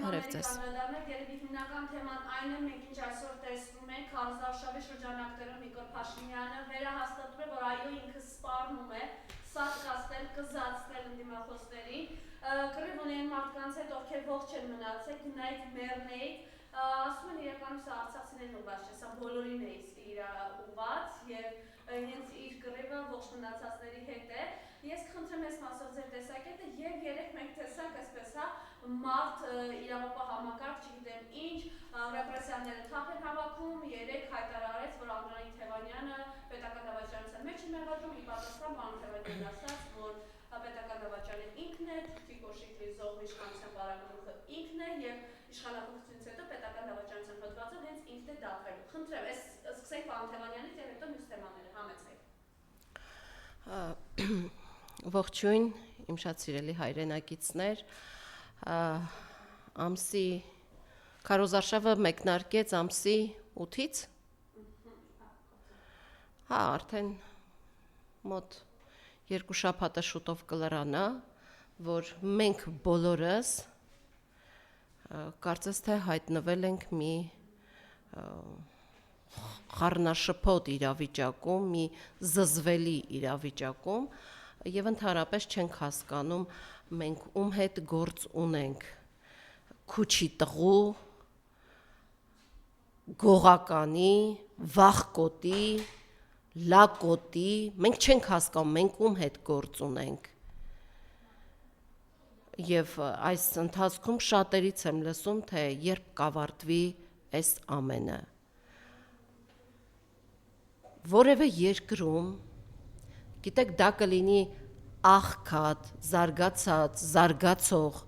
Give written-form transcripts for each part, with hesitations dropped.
Երևի հիմնական թեման այն է, մենք ինչ այսօր տեսնում ենք, Քարոզարշավի շրջանակներում Նիկոլ Փաշինյանը վերահաստատում է, որ այո ինքը սպառնում է, սատկացնել, կզացնել ընդդիմախոսներին, կռիվ ունեն մարդկանց հետ, ովքեր ողջ են մնացել, գնայիք, մեռնեիք, ասում են իրականում սա արցախցիներին ուղղված չէ, սա բոլորին է իր ուղղված եւ հենց իր կռիվը ողջ մնացածների հետ է։ Ես կխնդրեմ այս մասով ձեր տեսակետը եւ երեք մենք տեսանք այսպես հա մարդ իրավապահ համակարգ, չգիտեմ ինչ, ռեպրեսիաները թափ են հավաքում, երեք հայտարարեց, որ Անդրանիկ Թևանյանը պետական դավաճանության մեջ է մեղադրում, ի պատասխան պարոն Թևանյանն ասաց, որ պետական դավաճանը ինքն է, Տիկոշիկ լիզող իշխանության պարագլուխը ինքն է եւ իշխանապահությունից հետո պետական դավաճանության հոդվածը հենց ինքն է դատվելու։ Խնդրեմ, այս սկսենք պարոն Թևանյանից եւ հետո մյուս թեմաները համեցեք։ Ողջույն, իմ շատ սիրելի հայրենակիցներ, ամսի Քարոզարշավը մեկնարկեց ամսի 8-ից, արդեն մոտ 2 շաբաթը շուտով կլրանա, որ մենք բոլորս կարծես թե հայտնվել ենք մի խառնաշփոթ իրավիճակում, մի զզվելի իրավիճակում եւ ընդհանրապես չենք հասկանում մենք ում հետ գործ ունենք քուչի տղու, գողականի, վախկոտի, լակոտի, մենք չենք հասկանում մենք ում հետ գործ ունենք եւ այս ընթացքում շատերից եմ լսում թե երբ կավարտվի այս ամենը որևէ երկրում գիտեք դա կլինի աղքատ, զարգացած, զարգացող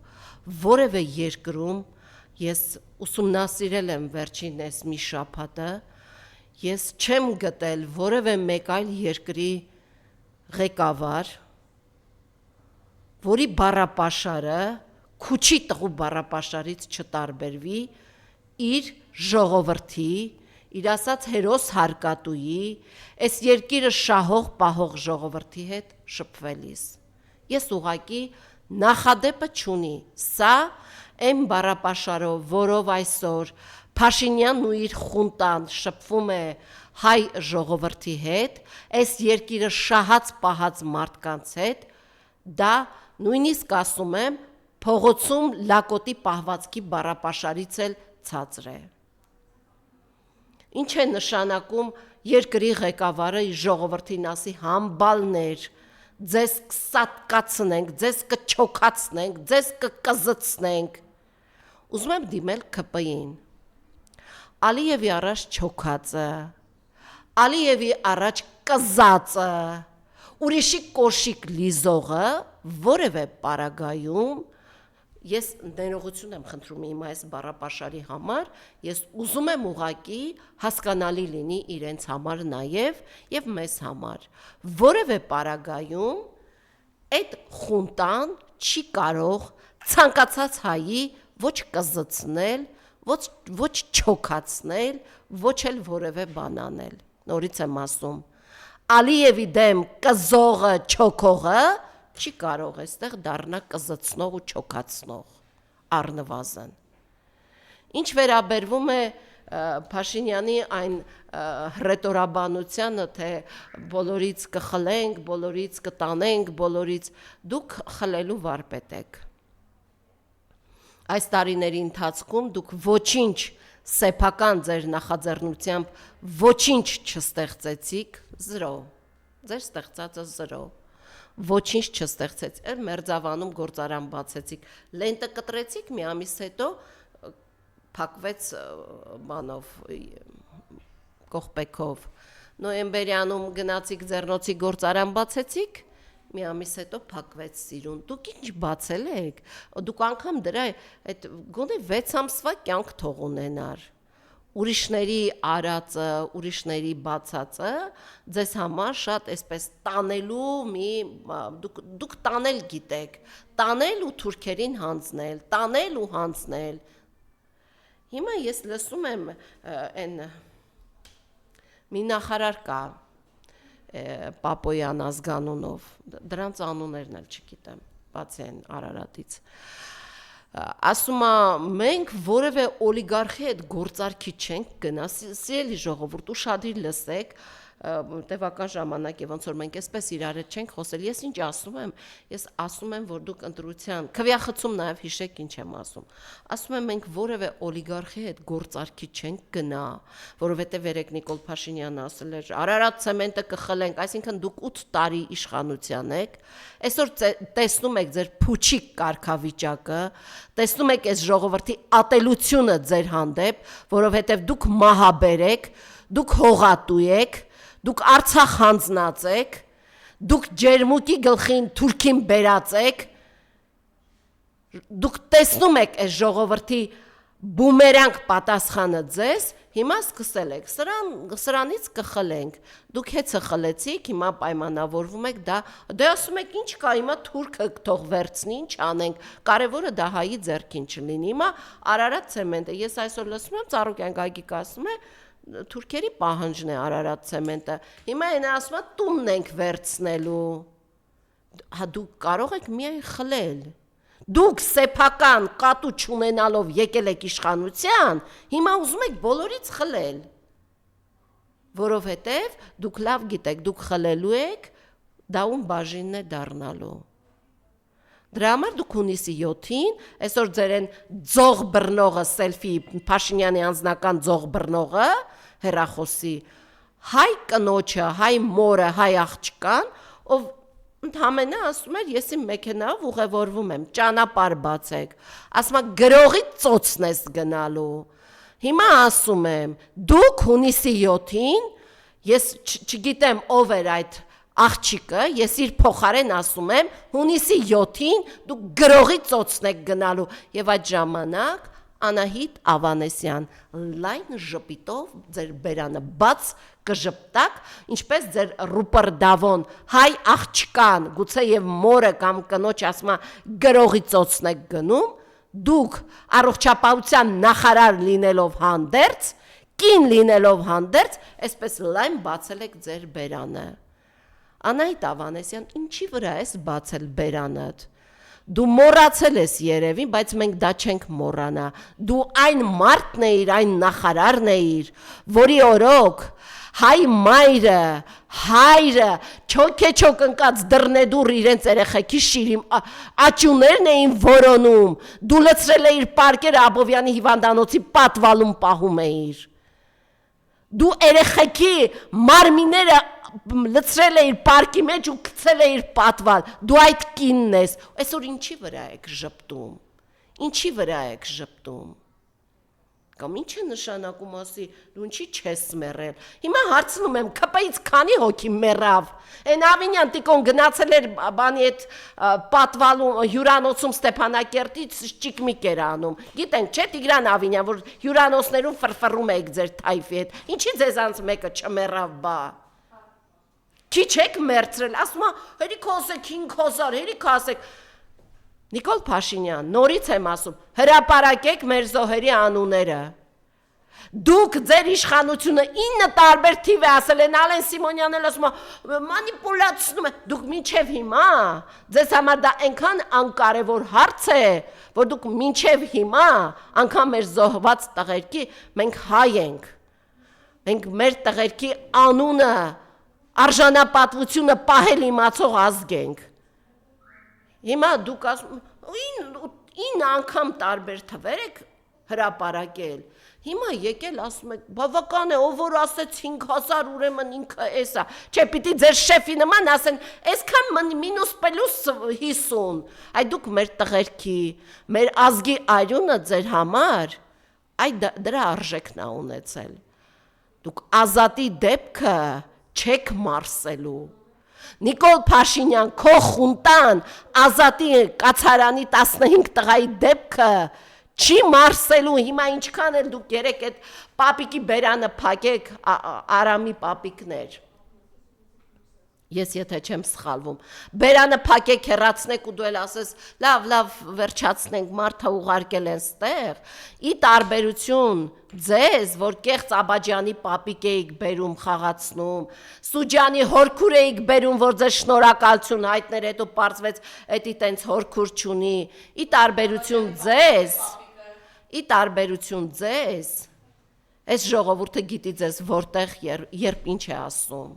որևէ երկրում ես ուսումնասիրել եմ վերջին այս մի շաբաթը ես չեմ գտել որևէ մեկ այլ երկրի ղեկավար որի բառապաշարը քուչի տղու բառապաշարից չտարբերվի իր ժողովրդի իր ասած հերոս հարկատուի, այս երկիրը շահող պահող ժողովրդի հետ շփվելիս։ Ես ուղղակի նախադեպը չունի, սա այն բառապաշարով, որով այսօր Փաշինյանն ու իր խունտան շփվում է հայ ժողովրդի հետ, այս երկիրը շահած պահած մարդկանց հետ, դա նույնիսկ ասում եմ, փողոցում լակոտի պահվածքի բառապաշարից էլ ցածր է։ Ինչ է նշանակում երկրի ղեկավարը իր ժողովրդին ասի համբալներ, ձեզ կսատկացնենք, ձեզ կչոքացնենք, ձեզ կկզծնենք։ Ուզում եմ դիմել ՔՊ-ին։ Ալիևի առաջ չոքածը, Ալիևի առաջ կզածը, ուրիշի կոշիկ լիզողը որևէ պարագայում ես ներողություն եմ խնդրում իմ այս բառապաշարի համար, ես ուզում եմ ուղղակի հասկանալի լինի իրենց համար նաև եւ մեզ համար։ Որևէ պարագայում այդ խունտան չի կարող ցանկացած հայի ոչ կզծնել, ոչ չոքացնել, ոչ էլ որևէ բան անել։ Նորից եմ ասում, Ալիևի դեմ կզողը, չոքողը չի կարող այստեղ դառնա կզծնող ու չոքացնող առնվազն։ Ինչ վերաբերվում է Փաշինյանի այն հռետորաբանությանը, թե բոլորից կխլենք, բոլորից կտանենք, բոլորից դուք խլելու վարպետ եք։ Այս տարիների ընթացքում դուք ոչինչ սեփական ձեր նախաձեռնությամբ ոչինչ չստեղծեցիք, 0, ձեր ստեղծածը 0, ոչինչ չստեղծեց, Մերձավանում գործարան բացեցիք, լենտը կտրեցիք, մի ամիս հետո փակվեց բանով, կողպեքով, նոյեմբերյանում գնացիք ձեռնոցի գործարան բացեցիք, մի ամիս հետո փակվեց Սիրուն, դուք ինչ բացել եք, դուք անգամ դրա այդ գոնե 6 ամսվա կյանք թող ունենար, ուրիշների արածը, ուրիշների բացածը ձեզ համար շատ այսպես տանելու դուք տանել գիտեք, տանել ու թուրքերին հանձնել, տանել ու հանձնել։ Հիմա ես լսում եմ այն մի նախարար կա Պապոյան ազգանունով, դրանց անուններն էլ չգիտեմ, բացի այն Արարատից։ ասում է մենք որևէ օլիգարխի հետ գործարքի չենք գնա, սիրելի ժողովուրդ, ուշադիր լսեք, տևական ժամանակ է ոնց որ մենք այսպես իրար հետ չենք խոսել, ես ինչ ասում եմ, ես ասում եմ, որ դուք ընտրության, քվյախցում նաև հիշեք ինչ եմ ասում եմ մենք որևէ օլիգարխի հետ գործարքի չենք գնա, որովհետև երեք Նիկոլ Փաշինյանը ասել էր Արարատ ցեմենտը կխլենք, այսինքն դուք 8 տարի իշխանության եք, այսօր տեսնում եք ձեր փուչիկ կարգավիճակը, տեսնում եք այս ժողովրդի ատելությունը ձեր հանդեպ, որովհետև դուք մահաբեր եք, դուք հողատու եք, դուք Արցախ հանձնած եք, դուք ջերմուկի գլխին թուրքին բերած եք, դուք տեսնում եք այս ժողովրդի բումերանք պատասխանը ձեզ, հիմա սկսել եք, սրանից կխլենք, դուք հեծը խլեցիք, հիմա պայմանավորվում եք դա, դե ասում եք ինչ կա, հիմա թուրքը թող վերցնի, ինչ անենք, կարևորը դա հայի ձեռքին չլինի, հիմա Արարատ ցեմենտը, ես այսօր լսում եմ, Ծառուկյան Գագիկ ասում է, թուրքերի պահանջն է Արարատ ցեմենտը, հիմա այն ասում է տունն ենք վերցնելու, հա դուք կարող եք միայն խլել, դուք սեփական կատու չունենալով եկել եք իշխանության, հիմա ուզում եք բոլորից խլել, որովհետև դուք լավ գիտեք, դուք խլելու եք, դա ում բաժինն է դառնալու, դրա համար դուք հունիսի 7-ին, այսօր ձեր են ձող բռնողը, սելֆի Փաշինյանի անձնական ձող բռնողը, հեռախոսի, հայ կնոջը, հայ մորը, հայ աղջկան, ով ընդհանրապես ասում էր, ես իմ մեքենայով ուղևորվում եմ, ճանապարհ բացեք, ասում է գրողի ծոցն ես գնալու, հիմա ասում եմ, դուք հունիսի 7-ին, ես չգիտեմ ով էր այդ աղջիկը, ես իր փոխարեն ասում եմ, հունիսի 7-ին դուք գրողի ծոցն եք գնալու եւ այդ ժամանակ Անահիտ Ավանեսյան լայն ժպիտով ձեր բերանը բաց կժպտակ, ինչպես ձեր Ռուպեր Դավոն հայ աղջկան, գուցե եւ մորը կամ կնոջ ասма գրողի ծոցն եք գնում, դուք առողջապահության նախարար լինելով հանդերձ, կին լինելով հանդերձ, այսպես լայն բացել եք ձեր բերանը։ Անահիտ Ավանեսյան, ինչի վրա ես բացել բերանդ։ Դու մոռացել ես երևի, բայց մենք դա չենք մոռանա։ Դու այն մարդն էիր, այն նախարարն էիր, որի օրոք հայ մայրը, հայրը, չոք ընկած դռնեդուռ իրենց երեխեքի շիրիմ աճուներն էին որոնում։ Դու լցրել էիր պարկերը Աբովյանի հիվանդանոցի պատվալում պահում էիր։ Դու երեխեքի մարմինները լցրել էիր պարկի մեջ ու գցել էիր պատվալ, դու այդ կինն ես, այսօր ինչի վրա եք ժպտում, ինչի վրա եք ժպտում, կամ ինչ է նշանակում ասի, դու ինչի չես մեռել, հիմա հարցնում եմ, քպայից քանի հոգի մեռավ, այն Ավինյան Տիկոն գնացել էր բանի այդ պատվալում հյուրանոցում Ստեփանակերտից ճիկմիկ էր անում, գիտենք չէ Տիգրան Ավինյան, որ հյուրանոցներում ֆրֆռում եք ձեր թայֆի հետ, ինչի ձեզանց մեկը չմեռավ բա, Քիչ եք մերցրել, ասում է, հերիք ասեք 5000, հերիք ասեք։ Նիկոլ Փաշինյան, նորից եմ ասում, հրապարակեք մեր զոհերի անունները։ Դուք ձեր իշխանությունը 9 տարբեր թիվ է ասել են, Ալեն Սիմոնյանն էլ ասում է, մանիպուլացնում է, դուք մինչև հիմա, ձեզ համար դա այնքան անկարևոր հարց է, որ դուք մինչև հիմա, անգամ մեր զոհված տղերքի, մենք հայ ենք, մենք մեր տղերքի անունը արժանապատվությունը պահել իմացող ազգ ենք։ Հիմա դուք ասում, 9 անգամ տարբեր թվեր եք հրապարակել։ Հիմա եկել ասում եք, բավական է, ով որ ասեց 5000 ուրեմն ինքը էսա։ Չէ, պիտի ձեր շեֆի նման ասեն, այսքան մինուս պլյուս 50։ Այդ դուք մեր տղերքի, մեր ազգի արյունը ձեր համար, այդ դրա արժեքն է ունեցել։ Դուք ազատի դեպքը չեք մարսելու։ Նիկոլ Փաշինյան, քո խունտան ազատի կացարանի 15 տղայի դեպքը չի մարսելու, հիմա ինչքան էլ դուք երեք այդ պապիկի բերանը փակեք, Արամի պապիկներ։ Ես եթե չեմ սխալվում, բերանը փակեք հեռացնեք ու դու էլ ասես լավ վերջացնենք, մարդը ուղարկել են ստեղ, ի տարբերություն ձեզ, որ կեղծ Աբաջյանի պապիկ էիք բերում խաղացնում, Սուջանի հորքուր էիք բերում, որ ձեզ շնորհակալություն հայտներ, հետո պարզվեց էդի տենց հորքուր չունի, ի տարբերություն ձեզ, այս ժողովուրդը գիտի ձեզ որտեղ երբ ինչ է ասում,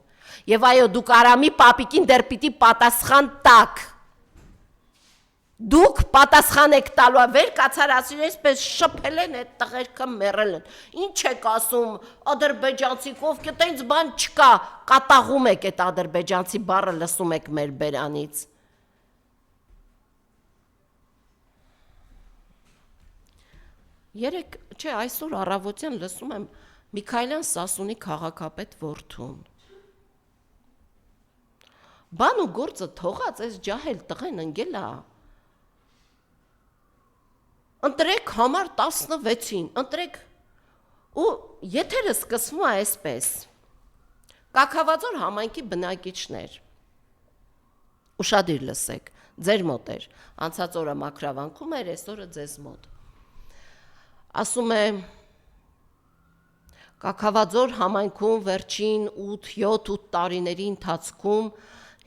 եւ այո դուք Արամի պապիկին դեռ պիտի պատասխան տաք, դուք պատասխան եք տալու, վեր կացարացին այսպես շփել են այդ տղերքը մեռել են, ինչ եք ասում ադրբեջանցիք, ովքեր տենց բան չկա, կատաղում եք այդ ադրբեջանցի բառը լսում եք մեր բերանից։ Երեք, չէ, այսօր առավոտյան լսում եմ Միքայելյան Սասունի քաղաքապետ որդուն։ Բան ու գործը թողած այս ջահել տղեն ընկել է։ Ընտրեք համար 16-ին, ընտրեք ու եթերը սկսվում է այսպես։ Կաքավաձոր համայնքի բնակիչներ։ Ուշադիր լսեք, ձեր մոտ էր, անցած օրը Մաքրավանքում էր, այսօրը ձեզ մոտ։ Ասում է Կաքավաձոր համայնքում վերջին 7-8 տարիների ընթացքում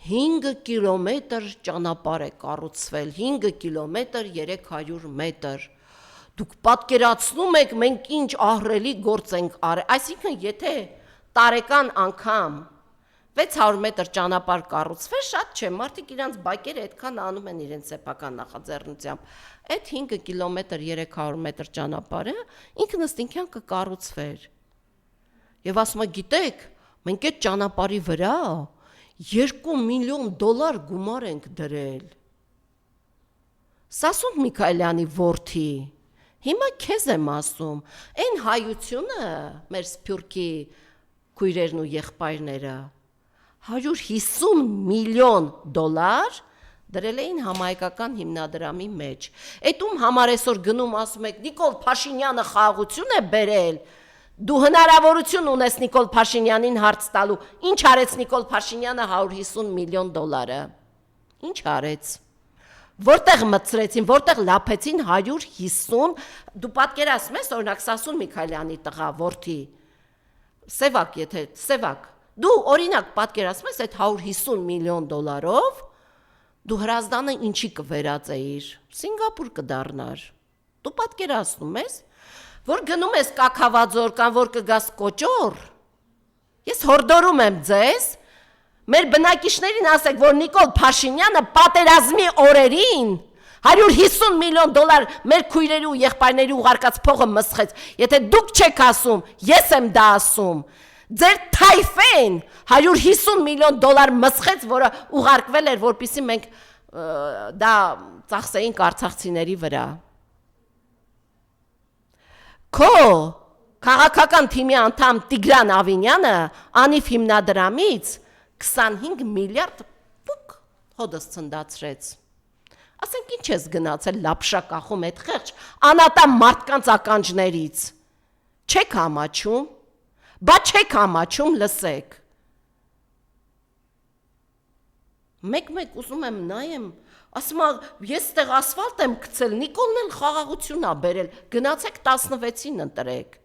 5 կիլոմետր ճանապարհ է կառուցվել, 5 կիլոմետր 300 մետր։ Դուք պատկերացնում եք մենք ինչ ահռելի գործ ենք արել, այսինքն եթե տարեկան անգամ 600 մետր ճանապարհ կառուցվել, շատ չէ, մարդիկ իրանց բակերը այդքան անում են իրենց սեփական նախաձեռնությամբ։ Այդ 5 կիլոմետր 300 մետր ճանապարհը ինքնըստինքյան կկառուցվեր։ Եվ ասում է, գիտեք, մենք այդ ճանապարհի վրա $2 միլիոն գումար ենք դրել։ Սասուն Միքայելյանի որդի, հիմա քեզ եմ ասում, այն հայությունը, մեր սփյուռքի քույրերն ու եղբայրները, $150 միլիոն դրել էին համահայկական հիմնադրամի մեջ։ Այդ ում համար այսօր գնում ասում եք Նիկոլ Փաշինյանը խաղաղություն է բերել։ Դու հնարավորություն ունես Նիկոլ Փաշինյանին հարց տալու։ Ինչ արեց Նիկոլ Փաշինյանը $150 միլիոն։ Ինչ արեց։ Որտեղ մտցրեցին, որտեղ լափեցին 150, դու պատկերացնում ես օրինակ Սասուն Միքայելյանի տղա որդի։ Սևակ, եթե Սևակ, դու օրինակ պատկերացնում ես այդ $150 միլիոն դու Հրազդանը ինչի կվերածեիր, Սինգապուր կդառնար, դու պատկերացնում ես, որ գնում ես Կաքավաձոր կամ որ կգաս Կոճոր, ես հորդորում եմ ձեզ, մեր բնակիչներին ասեք, որ Նիկոլ Փաշինյանը պատերազմի օրերին $150 միլիոն մեր քույրերի ու եղբայրների ուղարկած փողը մսխեց, եթե դուք չեք ասում, ես եմ դա ասում, ձեր թայֆեն $150 միլիոն մսխեց, որը ուղարկվել էր, որպեսզի մենք դա ծախսեինք արցախցիների վրա։ Քո քաղաքական թիմի անդամ Տիգրան Ավինյանը անիվ հիմնադրամից 25 միլիարդ փուկ հոդս ցնդացրեց։ Ասենք ինչ ես գնացել լապշա կախում այդ խեղճ անատամ մարդկանց ականջներից։ Չեք համաչում։ Բա չեք համաչում, լսեք։ Մեկ ուզում եմ նայեմ, ասում եմ, ես ստեղ ասֆալտ եմ գցել, Նիկոլն էլ խաղաղություն ա բերել, գնացեք 16-ին ընտրեք։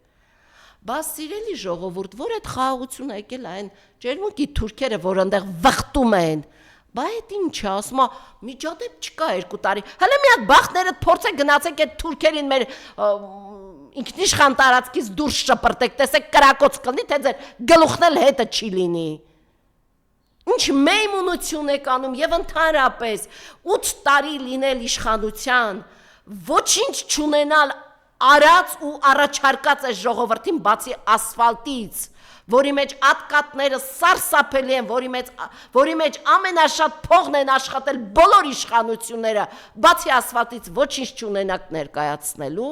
Բա սիրելի ժողովուրդ, որ այդ խաղաղությունը եկել այն ջերմուկի թուրքերը, որ այնտեղ վխտում են, բա այդ ինչ է, ասում եմ, միջադեպ չկա 2 տարի, հələ մի հատ բախտներդ փորձեք գնացեք այդ թուրքերին մեր ինքնիշխան տարածքից դուրս շպրտեք, տեսեք կրակոց կլինի, թե ձեր գլուխն էլ հետը չի լինի։ Ինչ մեյմունություն եք անում եւ ընդհանրապես 8 տարի լինել իշխանության, ոչինչ չունենալ արած ու առաջարկած այս ժողովրդին բացի ասֆալտից, որի մեջ ատկատները սարսափելի են, որի մեջ ամենաշատ փողն են աշխատել բոլոր իշխանությունները, բացի ասֆալտից ոչինչ չունենաք ներկայացնելու։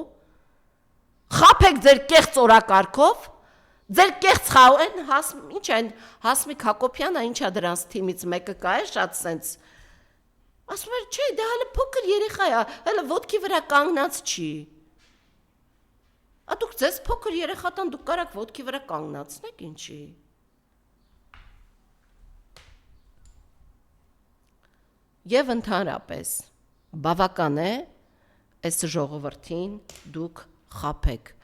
Խափեք ձեր կեղծ օրակարգով, ձեր կեղծ ինչ են, Հասմիկ Հակոբյանը ինչա դրանց թիմից մեկը կա է շատ սենց, ասում էր, չէ, դա հələ փոքր երեխա է, հələ ոտքի վրա կանգնած չի։ Դուք ձեզ փոքր երեխատան դուք կարաք ոտքի վրա կանգնացնեք ինչի։ եւ ընդհանրապես բավական է այս ժողովրդին դուք խափեք,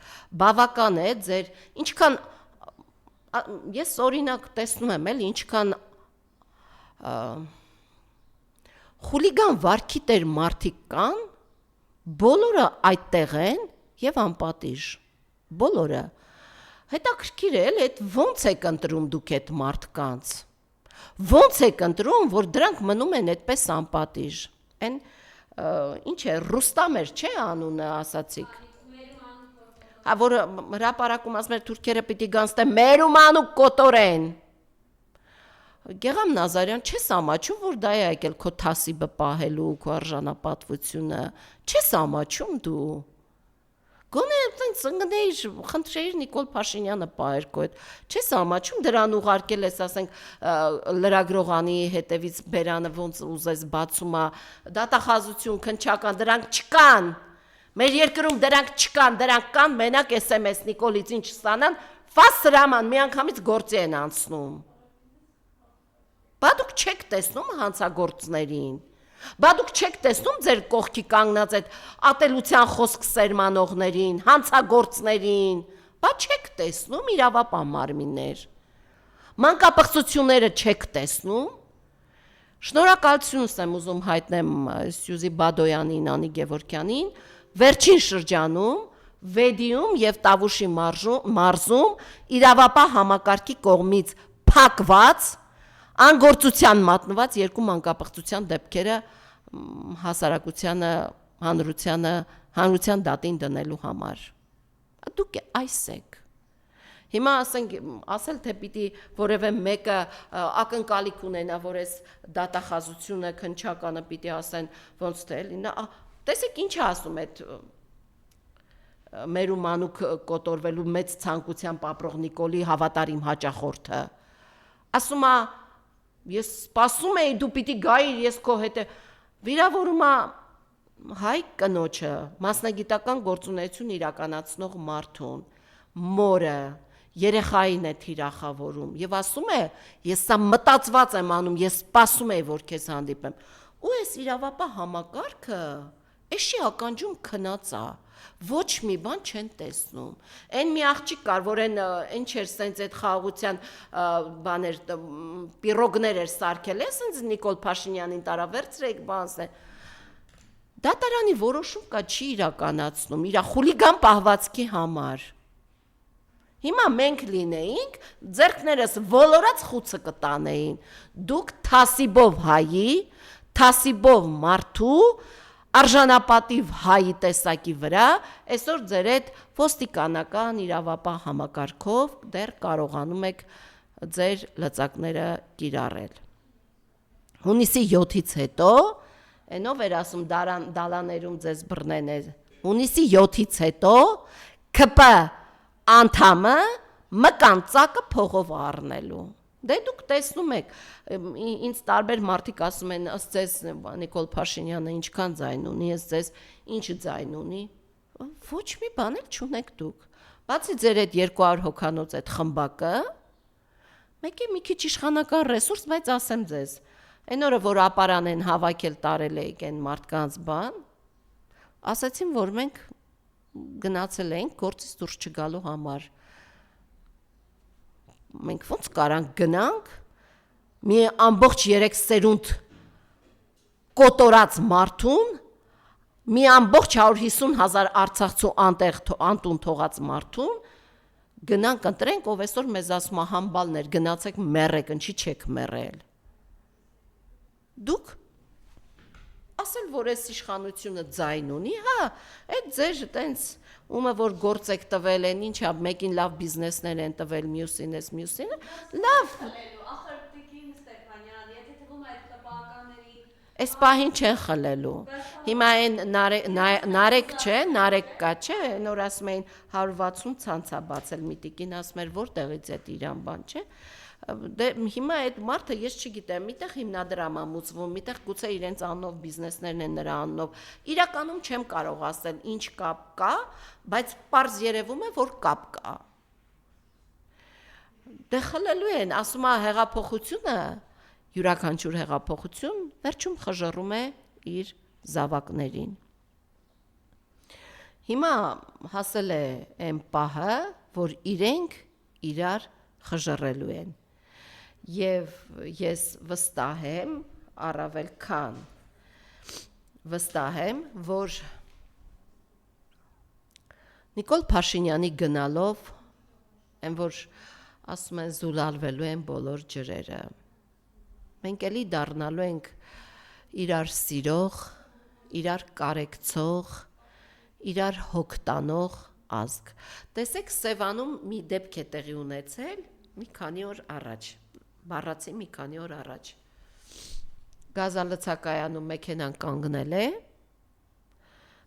բավական է ձեր ինչքան ես օրինակ տեսնում եմ էլ ինչքան խուլիգան վարքի տեր մարդիկ կան, բոլորը այդտեղ են եւ անպատիժ, բոլորը, հետաքրքիր է, այդ ոնց եք ընտրում դուք այդ մարդկանց, ոնց եք ընտրում, որ դրանք մնում են այդպես անպատիժ, այն ինչ է, Ռուստամ էր, չէ անունը ասացիք, որ հրապարակում ասում էր թուրքերը պիտի գանստե մեր ումանուկ կոտորեն, Գեղամ Նազարյան, չես ամաչում, որ դա է եկել քո թասիբը պահելու, քո արժանապատվությունը, չես ամաչում դու, գոնե ծնգնեիր, խնդրեիր Նիկոլ Փաշինյանը պահեր քո հետ, չես ամաչում, դրան ուղարկել ես, ասենք, լրագրողանի հետևից բերանը ոնց ուզես բացում է, դատախազություն, քննչական, դրանք չկան, մեր երկրում դրանք չկան, դրանք կան, մենակ SMS Նիկոլից ինչ ստանան, ֆաս սրաման, մի անգամից գործի են անցնում, բա դուք չեք տեսնում հանցագործներին, բա դուք չեք տեսնում ձեր կողքի կանգնած այդ ատելության խոսք սերմանողներին, հանցագործներին, բա չեք տեսնում իրավապահ մարմիններ, մանկապղծությունները չեք տեսնում, շնորհակալություն եմ ուզում հայտնեմ Սյուզի Բադոյանին, Անի Գևորգյանին, վերջին շրջանում Վեդիում եւ Տավուշի մարզում իրավապահ համակարգի կողմից փակված անգործության մատնված երկու մանկապղծության դեպքերը հասարակությանը, հանրության դատին դնելու համար։ Դուք այս եք։ Հիմա ասել թե պիտի որևէ մեկը ակնկալիք ունենա, որ այս դատախազությունը, քննչականը պիտի ասեն ոնց թե էլի, տեսեք ինչ է ասում այդ մեր ումանուկ կոտորվելու մեծ ցանկությամբ ապրող Նիկոլի հավատարիմ հաճախորդը։ Ասում է Ես սպասում էի դու պիտի գայիր ես քո հետ վիրավորում է հայ կնոջը մասնագիտական գործունեություն իրականացնող մարդուն մորը երեխային է թիրախավորում եւ ասում է ես սա մտածված եմ անում ես սպասում էի որ քեզ հանդիպեմ ու այս իրավապահ համակարգը էշի ականջում քնած է ոչ մի բան չեն տեսնում։ Այն մի աղջիկ կար, որ այն չէր սենց այդ խաղաղության բաներ պիրոգներ էր սարքել, սենց Նիկոլ Փաշինյանին տարա վերցրեք բանս է։ Դատարանի որոշում կա չի իրականացնում իր խուլիգան պահվածքի համար։ Հիմա մենք լինեինք, ձեռքներս ոլորած խուցը կտանեին։ Դուք թասիբով հայի, թասիբով մարդու արժանապատիվ հայի տեսակի վրա, այսօր ձեր այդ ոստիկանական իրավապահ համակարգով դեռ կարողանում եք ձեր լծակները կիրառել։ Հունիսի 7-ից հետո, այնով էր ասում դալաներում ձեզ բռնեն է, հունիսի 7-ից հետո ԿՊ անդամը մկանցակը փողով առնելու։ Դե դուք տեսնում եք, ինձ տարբեր մարդիկ ասում են, ըստ ձեզ Նիկոլ Փաշինյանը ինչքան ձայն ունի, ըստ ձեզ ինչ ձայն ունի, ոչ մի բան էլ չունեք դուք, բացի ձեր այդ 200 հոգանոց այդ խմբակը, մեկի մի քիչ իշխանական ռեսուրս, բայց ասեմ ձեզ, այն օրը, որ ապարան են հավաքել տարել էիք այն մարդկանց բան, ասացին, որ մենք գնացել էինք գործից դուրս չգալու համար, մենք ոնց կարանք գնանք մի ամբողջ 3 սերունդ կոտորած մարդուն մի ամբողջ 150,000 արցախցու անտուն թողած մարդուն գնանք ընտրենք ով այսօր մեզ ասում է համբալներ գնացեք մեռեք ինչի չեք մեռել դուք ասել որ այս իշխանությունը ձայն ունի հա այդ ձեր տենց ումը որ գործ եք տվել են ինչա մեկին լավ բիզնեսներ են տվել մյուսին լավ ախր Տիկին Ստեփանյան եթե թվում է այդ տպականների այս պահին չեն խլելու հիմա այն նարեկ չէ նարեկ կա չէ նոր ասում էին 160 ցանց է բացել մի տիկին ասում էր որտեղից է իրան բան չէ դե հիմա այդ մարդը ես չգիտեմ միտեղ հիմնադրամ ամուսվում միտեղ գուցե իրենց աննով բիզնեսներն են նրա աննով իրականում չեմ կարող ասել ինչ կապ կա բայց պարզ երևում է որ կապ կա դե խլելու են ասում է հեղափոխությունը յուրաքանչյուր հեղափոխություն վերջում խժռում է իր զավակներին։ Հիմա հասել է այն պահը, որ իրենք իրար խժռելու են։ Եվ ես վստահ եմ, առավել քան վստահ եմ, որ Նիկոլ Փաշինյանի գնալով այն որ ասում են զուլալվելու են բոլոր ջրերը։ Մենք էլի դառնալու ենք իրար սիրող, իրար կարեկցող, իրար հոգտանող ազգ։ Տեսեք, Սևանում մի դեպք է տեղի ունեցել մի քանի օր առաջ, բառացի մի քանի օր առաջ։ Գազալցակայանում մեքենան կանգնել է,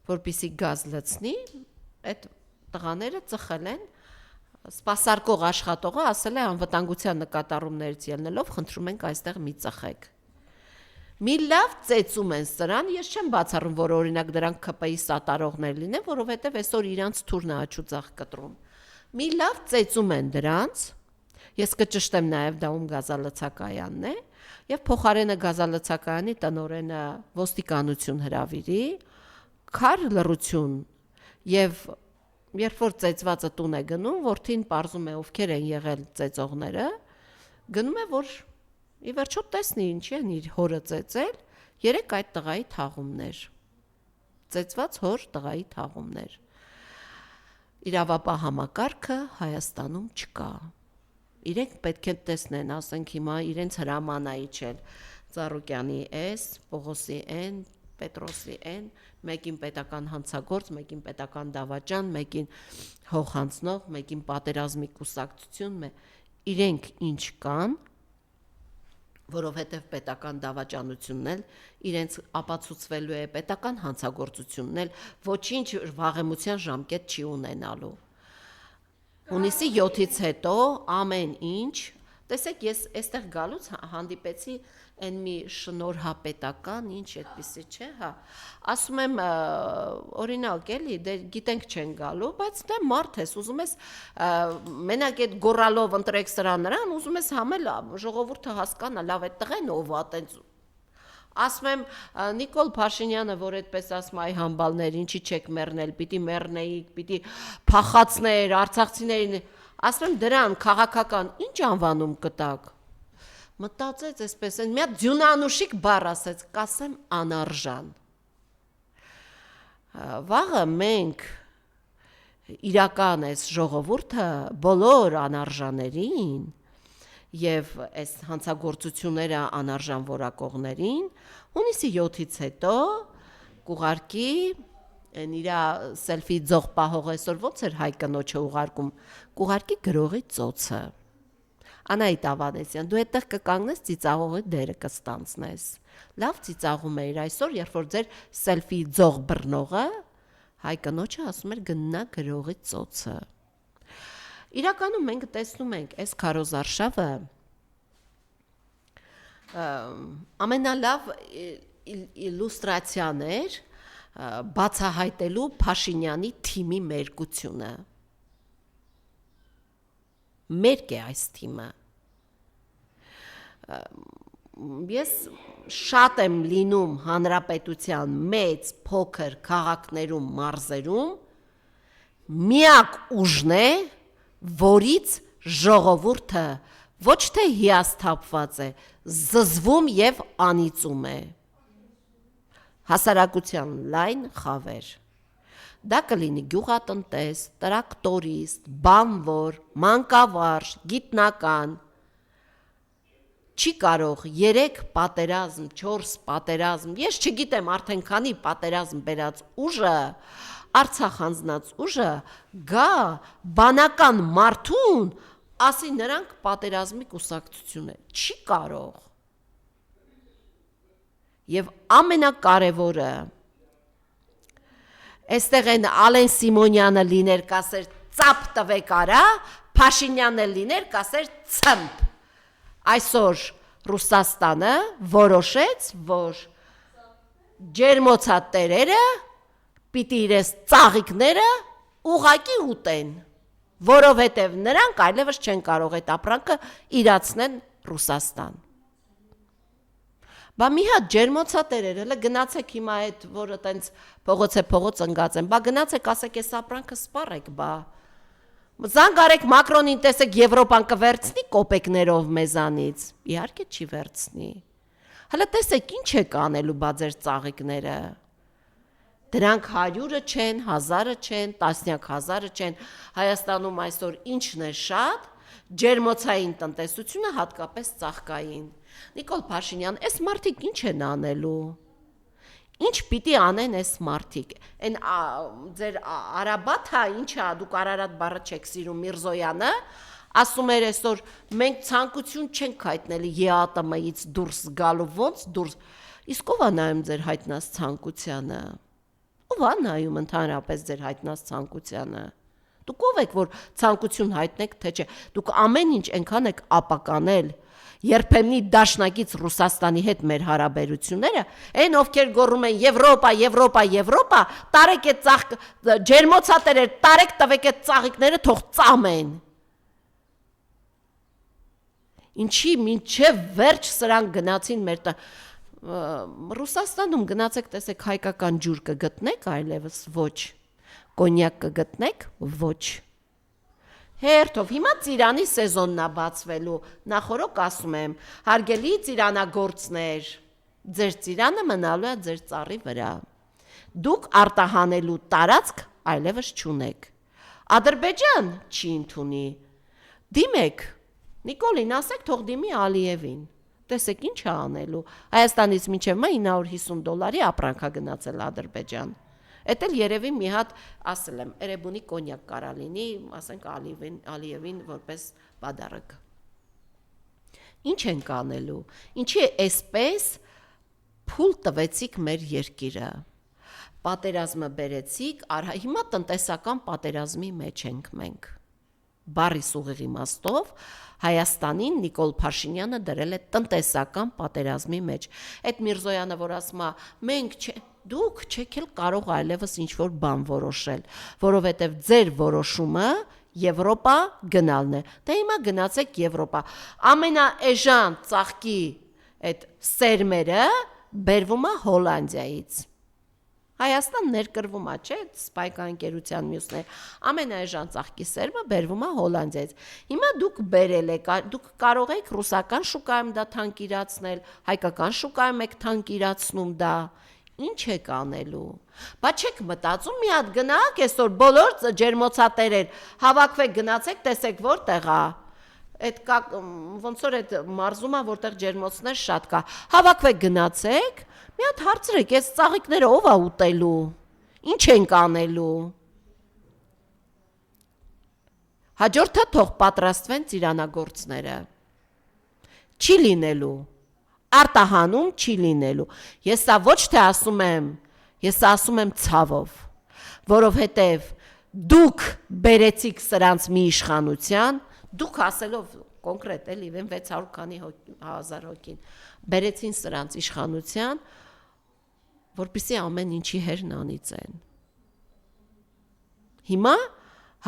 որպեսզի գազ լցնի, այդ տղաները ծխել են, սպասարկող աշխատողը ասել է անվտանգության նկատառումներից ելնելով խնդրում ենք այստեղ մի ծխեք։ Մի լավ ծեծում են սրան, ես չեմ բացառում, որ օրինակ դրանք ԿՊ-ի սատարողներ լինեն, որովհետև այսօր իրանց թուրն է աչուձախ կտրում։ Մի լավ ծեծում են դրանց, ես կճշտեմ նաև դա ում գազալցակայանն է, եւ փոխարենը գազալցակայանի տնօրենը ոստիկանություն հրավիրի, քար լռություն եւ երբ որ ծեծվածը տուն է գնում, որդին պարզում է ովքեր են եղել ծեծողները, գնում է որ ի վերջո տեսնի ինչի են իր հորը ծեծել, երեք այդ տղայի թաղումներ, ծեծված հոր տղայի թաղումներ, իրավապահ համակարգը Հայաստանում չկա, իրենք պետք է տեսնեն, ասենք հիմա իրենց հրաման է իջել Ծառուկյանի S, Պողոսի N, Պետրոսի N, մեկին պետական հանցագործ, մեկին պետական դավաճան, մեկին հողանցնող, մեկին պատերազմի կուսակցություն, իրենք ինչ կան, որովհետև պետական դավաճանությունն էլ իրենց ապացուցվելու է, պետական հանցագործությունն էլ ոչինչ վաղեմության ժամկետ չի ունենալու։ Հունիսի 7-ից հետո ամեն ինչ, տեսեք, ես այստեղ գալուց հանդիպեցի այն մի շնորհապետական, ինչ այդպիսի չէ, հա, ասում եմ, օրինակ էլի, դե գիտենք չեն գալու, բայց դե մարդ ես, ուզում ես մենակ այդ գոռալով ընտրեք սրան նրան, ուզում ես համել ժողովուրդը հասկանա, լավ այդ տղեն ով է, տենց ասում եմ Նիկոլ Փաշինյանը, որ այդպես ասում այ համբալներ, ինչի չեք մեռնել, պիտի մեռնեիք, պիտի փախացներ, արցախցիներին, ասում եմ դրան քաղաքական ինչ անվանում կտակ։ Մտածեց այսպես, մի հատ ձյունանուշիկ բառ ասեց, կասեմ անարժան։ Վաղը մենք իրական այս ժողովուրդը բոլոր անարժաներին եւ այս հանցագործությունները անարժան որակողներին հունիսի 7-ից հետո կուղարկի այն իրա սելֆի ձող պահող այսօր ոնց էր հայ կնոջը ուղարկում կուղարկի գրողի ծոցը Անահիտ Ավանեսյան դու այդտեղ կկանգնես ծիծաղողի դերը կստանցնես լավ ծիծաղում էր այսօր երբ որ ձեր սելֆի ձող բռնողը հայ կնոջը ասում էր գնա գրողի ծոցը Իրականում մենք տեսնում ենք այս քարոզարշավը ամենալավ իլյուստրացիան էր բացահայտելու Փաշինյանի թիմի մերկությունը մերկ է այս թիմը ես շատ եմ լինում հանրապետության մեծ փոքր քաղաքներում մարզերում միակ ուժն է որից ժողովուրդը ոչ թե հիասթափված է, զզվում եւ անիծում է։ Հասարակության լայն խավեր։ Դա կլինի գյուղատնտես, տրակտորիստ, բանվոր, մանկավարժ, գիտնական։ Չի կարող 3 պատերազմ, 4 պատերազմ, ես չգիտեմ արդեն քանի պատերազմ բերած ուժը Արցախ հանձնած ուժը գա բանական մարդուն ասի նրանք պատերազմի կուսակցություն է չի կարող եւ ամենակարևորը այստեղ են Ալեն Սիմոնյանը լիներ կասեր ծափ տվեք արա Փաշինյանն էլ լիներ կասեր ցմփ այսօր Ռուսաստանը որոշեց որ ջերմոցատերերը պիտի իրենց ծաղիկները ուղակի ուտեն, որովհետև նրանք այլևս չեն կարող այդ ապրանքը իրացնեն Ռուսաստան։ Բա մի հատ ջերմոցատերեր, հələ գնացեք հիմա այդ, որը տենց փողոց ընկած են, բա գնացեք ասեք այս ապրանքը սպառեք, բա։ Զանգ արեք Մակրոնին, տեսեք Եվրոպան կվերցնի կոպեկներով մեզանից։ Իհարկե չի վերցնի։ Հələ տեսեք ինչ եք անելու բա ձեր ծաղիկները։ Դրանք 100-ը չեն, 1000-ը չեն, տասնյակ հազարը չեն։ Հայաստանում այսօր ինչն է շատ, ջերմոցային տնտեսությունը, հատկապես ծաղկային։ Նիկոլ Փաշինյան, այս մարդիկ ինչ են անելու։ Ինչ պիտի անեն այս մարդիկ։ Այն ձեր Արաբաթա ինչա, դուք Արարատ բառը չեք սիրում, Միրզոյանը, ասում էր այսօր մենք ցանկություն չենք հայտնել ԵԱՏՄ-ից դուրս գալու, ոնց դուրս։ Իսկ ով է նայում ձեր հայտնած ցանկությանը։ Ով է նայում ընդհանրապես ձեր հայտնած ցանկությանը։ Դուք ով եք, որ ցանկություն հայտնեք, թե չէ։ Դուք ամեն ինչ այնքան եք ապականել, երբեմնի դաշնակից Ռուսաստանի հետ մեր հարաբերությունները, այն ովքեր գոռում են Եվրոպա, Եվրոպա, Եվրոպա, տարեք այդ ջերմոցատերեր, տարեք տվեք այդ ծաղիկները, թող ծամեն։ Ինչի մինչև վերջ սրանք գնացին մեր Ռուսաստանում գնացեք, տեսեք հայկական ջուր կգտնեք, այլևս ոչ, կոնյակ կգտնեք, ոչ։ Հերթով, հիմա ծիրանի սեզոնն է բացվելու, նախորոք ասում եմ, հարգելի ծիրանագործներ, ձեր ծիրանը մնալու է ձեր ծառի վրա, դուք արտահանելու տարածք այլևս չունեք, Ադրբեջան չի ընդունի, դիմեք, Նիկոլին ասեք թող դիմի Ալիևին, տեսեք ինչ է անելու, Հայաստանից մինչև $950 ապրանքա գնացել Ադրբեջան, Էդ էլ երևի մի հատ, ասել եմ, Էրեբունի կոնյակ կարա լինի, ասենք Ալիևին որպես պադարակ։ Ինչ ենք անելու, ինչի էսպես փուլ տվեցիք մեր երկիրը, պատերազմը բերեցիք, հիմա տնտեսական պատերազմի մեջ ենք մենք, բառի սուղիղ իմաստով, Հայաստանին Նիկոլ Փաշինյանը դրել է տնտեսական պատերազմի մեջ, այդ Միրզոյանը, որ ասում է, մենք դուք չեք էլ կարող այլևս ինչ-որ բան որոշել, որովհետև ձեր որոշումը Եվրոպա գնալն է, դե հիմա գնացեք Եվրոպա, ամենաէժան ծաղկի այդ սերմերը բերվում է Հոլանդիայից, Հայաստան ներկրվում է, չէ, սպայկաընկերության մյուսներ, ամենաէժան ծաղկի սերմը բերվում է Հոլանդիայից, հիմա դուք բերել եք, դուք կարող եք ռուսական շուկայում դա թանկիրացնել, հայկական շուկայում եք թանկիրացնում դա, Ինչ եք անելու, բա չեք մտածում մի հատ գնաք այսօր բոլոր ջերմոցատերեր, հավաքվեք գնացեք, տեսեք որտեղ է, այդ ոնց որ այդ մարզում է, որտեղ ջերմոցներ շատ կա, հավաքվեք գնացեք, մի հատ հարցրեք, այս ծաղիկները ով է ուտելու, ինչ ենք անելու, հաջորդը թող պատրաստվեն ծիրանագործները, չի լինելու, արտահանում չի լինելու, ես սա ոչ թե ասում եմ, ես ասում եմ ցավով, որովհետև դուք բերեցիք սրանց մի իշխանության, դուք ասելով կոնկրետ էլի 600 քանի հազար հոգին, բերեցին սրանց իշխանության, որպեսզի ամեն ինչի հերն անիծեն։ Հիմա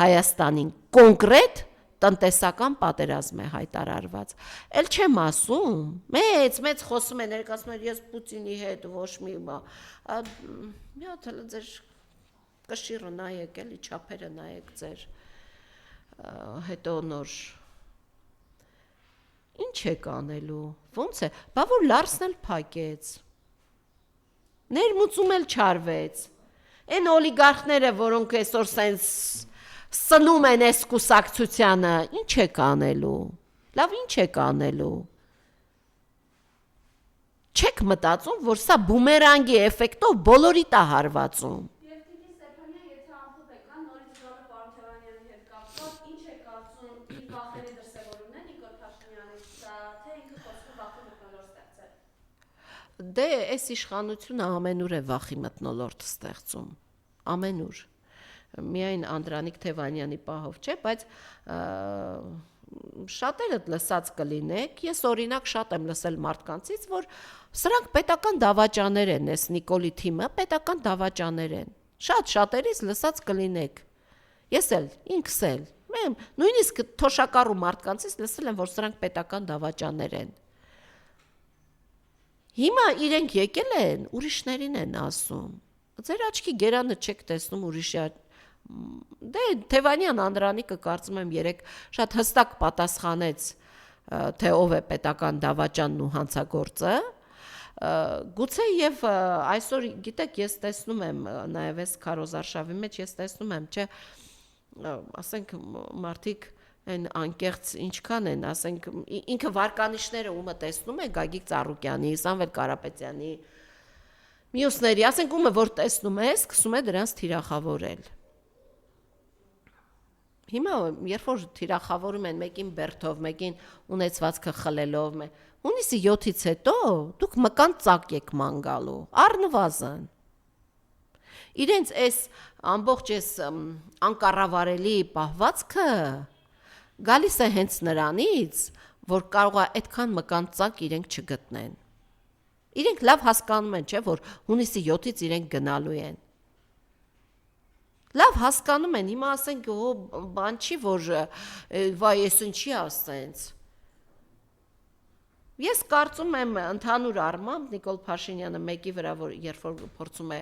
Հայաստանին կոնկրետ տնտեսական պատերազմ է հայտարարված, էլ չեմ ասում, մեծ խոսում է ներկայացնում են, ես Պուտինի հետ ոչ մի հատ հələ ձեր կշիռը նայեք, էլի չափերը նայեք ձեր, հետո նոր, ինչ եք անելու, ոնց է, բա որ Լարսն էլ փակեց, ներմուծում էլ չարվեց, այն օլիգարխները, որոնք այսօր սենց սնում են այս կուսակցությանը, ինչ եք անելու, լավ ինչ եք անելու, չեք մտածում, որ սա բումերանգի էֆեկտով բոլորիդ է հարվածում, Եվ Տիկին Ստեփանյան, եթե ամփոփ եք, նորից Ժողովուրդ Պարոնթևանյանի հետ կապված, ինչ եք կարծում իր վախերի դրսևորումն է Նիկոլ Փաշինյանից, թե ինքը խոսքը վախի մթնոլորտ ստեղծել։ Դե այս իշխանությունը ամենուր է վախի մթնոլորտ ստեղծում, ամենուր, միայն Անդրանիկ Թևանյանի պահով չէ, բայց շատերդ լսած կլինեք, ես օրինակ շատ եմ լսել մարդկանցից, որ սրանք պետական դավաճաներ են, այս Նիկոլի թիմը պետական դավաճաներ են, շատերից լսած կլինեք, ես էլ, ինքս էլ, նույնիսկ թոշակառու մարդկանցից լսել եմ, որ սրանք պետական դավաճաներ են, Հիմա իրենք եկել են, ուրիշներին են ասում։ Ձեր աչքի գերանը չեք տեսնում ուրիշի Դե Թևանյան Անդրանիկը կարծում եմ երեք շատ հստակ պատասխանեց, թե ով է պետական դավաճանն ու հանցագործը։ Գուցե եւ այսօր գիտեք ես տեսնում եմ նաեւ այս քարոզարշավի մեջ ես տեսնում եմ, չէ, ասենք մարդիկ այն անկեղծ ինչքան են, ասենք ինքը վարկանիշները ումը տեսնում է Գագիկ Ծառուկյանի, Սամվել Կարապետյանի, մյուսների, ասենք ումը որ տեսնում է, սկսում է դրանց թիրախավորել։ Հիմա երբ որ թիրախավորում են մեկին բերթով, մեկին ունեցվածքը խլելով, հունիսի 7-ից հետո դուք մկան ծակ եք ման գալու, առնվազն։ Իրենց այս ամբողջ այս անկառավարելի պահվածքը գալիս է հենց նրանից, որ կարող է այդքան մկան ծակ իրենք չգտնեն։ Իրենք լավ հասկանում են, չէ, որ հունիսի 7-ից իրենք գնալու են։ Լավ հասկանում են, հիմա ասենք բան չի, որ վայ ես ինչի ասենց։ Ես կարծում եմ ընդհանուր առմամբ Նիկոլ Փաշինյանը մեկի վրա, որ երբ որ փորձում է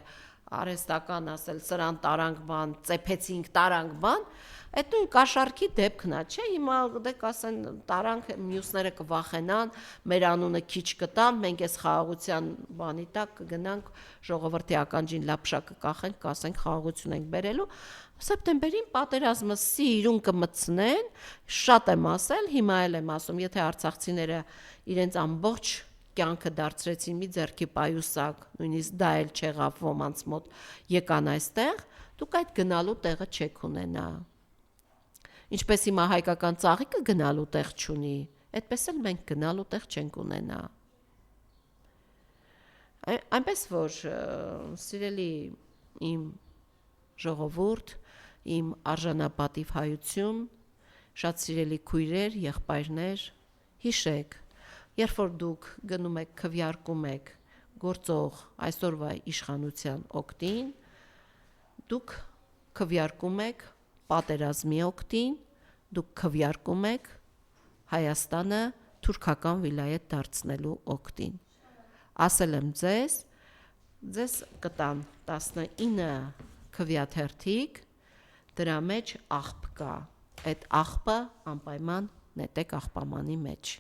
արհեստական ասել սրան տարանք բան, ծեփեցինք տարանք բան, այդ նույն կաշառքի դեպքն է, չէ, հիմա դե կասեն տարանք մյուսները կվախենան, մեր անունը քիչ կտան, մենք այս խաղաղության բանի տակ կգնանք ժողովրդի ականջին լապշա կկախենք, կասենք խաղաղություն ենք բերելու, սեպտեմբերին պատերազմը սիրուն կմտցնեն, շատ եմ ասել, հիմա էլ եմ ասում, եթե արցախցիները իրենց ամբողջ կյանքը դարձրեցին մի ձեռքի պայուսակ, նույնիսկ դա էլ չեղավ ոմանց մոտ եկան այստեղ, դուք այդ գնալու տեղը չեք ունենա։ Ինչպես հիմա հայկական ծաղիկը գնալու տեղ չունի, այդպես էլ մենք գնալու տեղ չենք ունենա։ Այնպես որ սիրելի իմ ժողովուրդ, իմ արժանապատիվ հայություն, շատ սիրելի քույրեր, եղբայրներ, հիշեք, երբ որ դուք գնում եք քվեարկում եք գործող այսօրվա իշխանության օգտին, դուք քվեարկում եք պատերազմի օգտին, դուք քվեարկում եք Հայաստանը թուրքական վիլայետ դարձնելու օգտին։ Ասել եմ ձեզ կտան 19 քվեաթերթիկ, դրա մեջ աղբ կա, այդ աղբը անպայման նետեք աղբամանի մեջ։